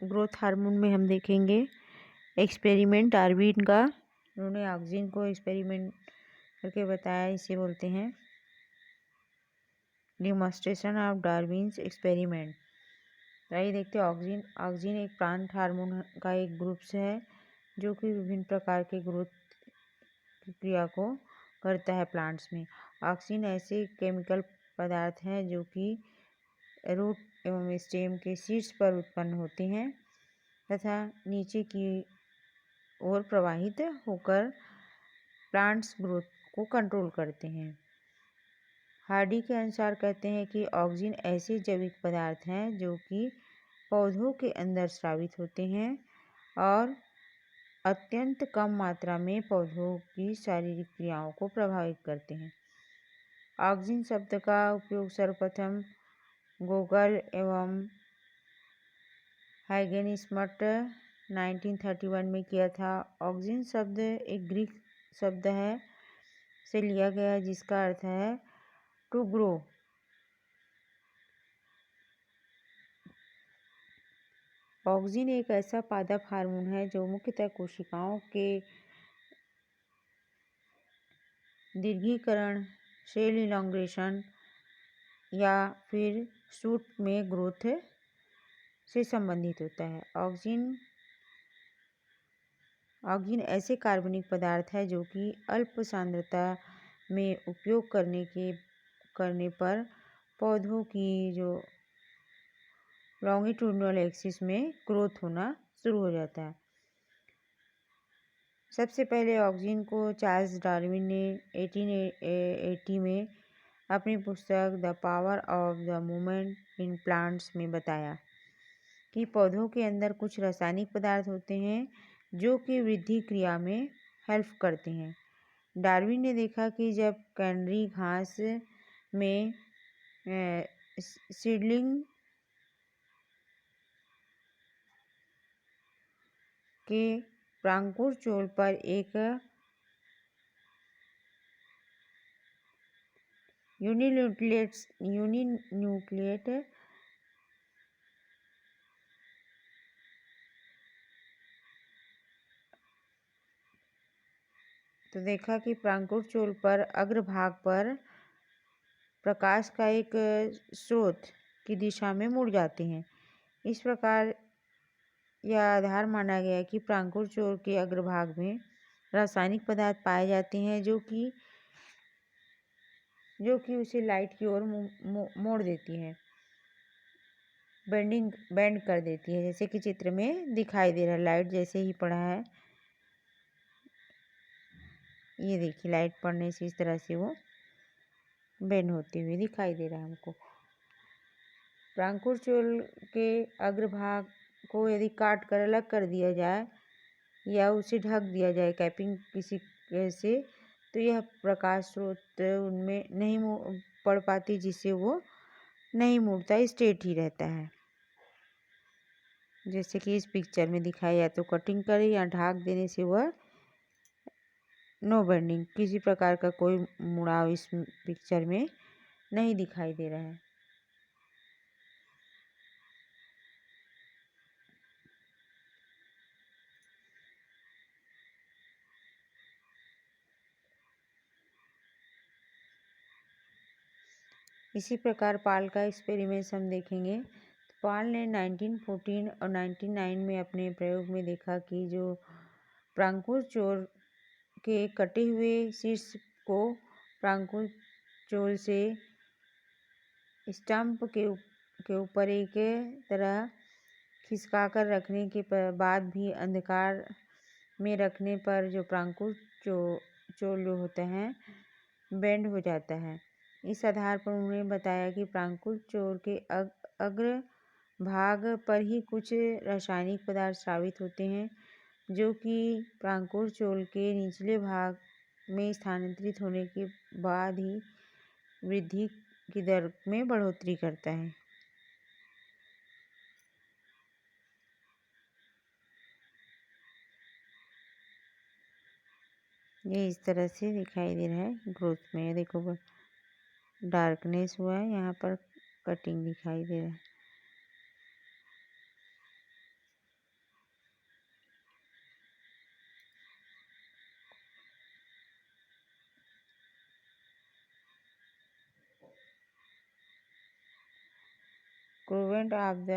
Growth hormone में हम देखेंगे एक्सपेरिमेंट डार्विन का। उन्होंने ऑक्सिन को एक्सपेरिमेंट करके बताया, इसे बोलते हैं डिमॉन्स्ट्रेशन ऑफ डार्विन्स एक्सपेरिमेंट। तो आइए देखते हैं ऑक्सिन। ऑक्सिन एक प्लांट हार्मोन का एक ग्रुप है जो कि विभिन्न प्रकार के ग्रोथ की क्रिया को करता है प्लांट्स में। ऑक्सिन ऐसे केमिकल पदार्थ हैं जो कि रूट एवं स्टेम के शीर्ष पर उत्पन्न होते हैं तथा नीचे की ओर प्रवाहित होकर प्लांट्स ग्रोथ को कंट्रोल करते हैं। हार्डी के अनुसार कहते हैं कि ऑक्सिन ऐसे जैविक पदार्थ हैं जो कि पौधों के अंदर स्रावित होते हैं और अत्यंत कम मात्रा में पौधों की शारीरिक क्रियाओं को प्रभावित करते हैं। ऑक्सिन शब्द का उपयोग सर्वप्रथम गोगल एवं हाइगेनस्मट 1931 में किया था। ऑक्सिन शब्द एक ग्रीक शब्द है से लिया गया जिसका अर्थ है टू ग्रो। ऑक्सिन एक ऐसा पादप हार्मोन है जो मुख्यतः कोशिकाओं के दीर्घीकरण, सेल इलॉन्गेशन या फिर शूट में ग्रोथ से संबंधित होता है। ऑक्सिन ऐसे कार्बनिक पदार्थ है जो कि अल्प सांद्रता में उपयोग करने पर पौधों की जो लॉन्गिट्यूडिनल एक्सिस में ग्रोथ होना शुरू हो जाता है। सबसे पहले ऑक्सिन को चार्ल्स डार्विन ने 1880 में अपनी पुस्तक the power of the movement in plants में बताया कि पौधों के अंदर कुछ रासायनिक पदार्थ होते हैं जो कि वृद्धि क्रिया में हेल्प करते हैं। डार्विन ने देखा कि जब कैनरी घास में सीडलिंग के प्रांकुर चोल पर एक यूनिन्यूक्लिएट तो देखा कि प्रांकुर चोल पर अग्रभाग पर प्रकाश का एक स्रोत की दिशा में मुड़ जाते हैं। इस प्रकार यह आधार माना गया कि प्रांकुर चोल के अग्रभाग में रासायनिक पदार्थ पाए जाते हैं जो कि उसे लाइट की ओर मोड़ देती है, बेंड कर देती है, जैसे कि चित्र में दिखाई दे रहा है। लाइट जैसे ही पड़ा है, ये देखिए लाइट पड़ने से इस तरह से वो बेंड होती हुई दिखाई दे रहा है हमको। प्रांकुर चोल के अग्रभाग को यदि काट कर अलग कर दिया जाए या उसे ढक दिया जाए कैपिंग किसी से, तो यह प्रकाश स्रोत उनमें नहीं पड़ पाती, जिससे वो नहीं मुड़ता, स्ट्रेट ही रहता है। जैसे कि इस पिक्चर में दिखाया, या तो कटिंग करे या ढाक देने से वह नो बेंडिंग, किसी प्रकार का कोई मुड़ाव इस पिक्चर में नहीं दिखाई दे रहा है। इसी प्रकार पाल का एक्सपेरिमेंट हम देखेंगे। तो पाल ने 1914 और 1909 में अपने प्रयोग में देखा कि जो प्रांकुर चोल के कटे हुए शीर्ष को प्रांकुर चोल से स्टंप के ऊपर एक तरह खिसका कर रखने के बाद भी अंधकार में रखने पर जो प्रांकुर चोल जो होता है बेंड हो जाता है। इस आधार पर उन्होंने बताया कि प्रांकुर चोल के अग्र भाग पर ही कुछ रासायनिक पदार्थ स्रावित होते हैं जो कि प्रांकुर चोल के निचले भाग में स्थानांतरित होने के बाद ही वृद्धि की दर में बढ़ोतरी करता है। ये इस तरह से दिखाई दे रहा है ग्रोथ में। देखो डार्कनेस हुआ है, यहाँ पर कटिंग दिखाई दे रहा है। प्रूवेंट ऑफ द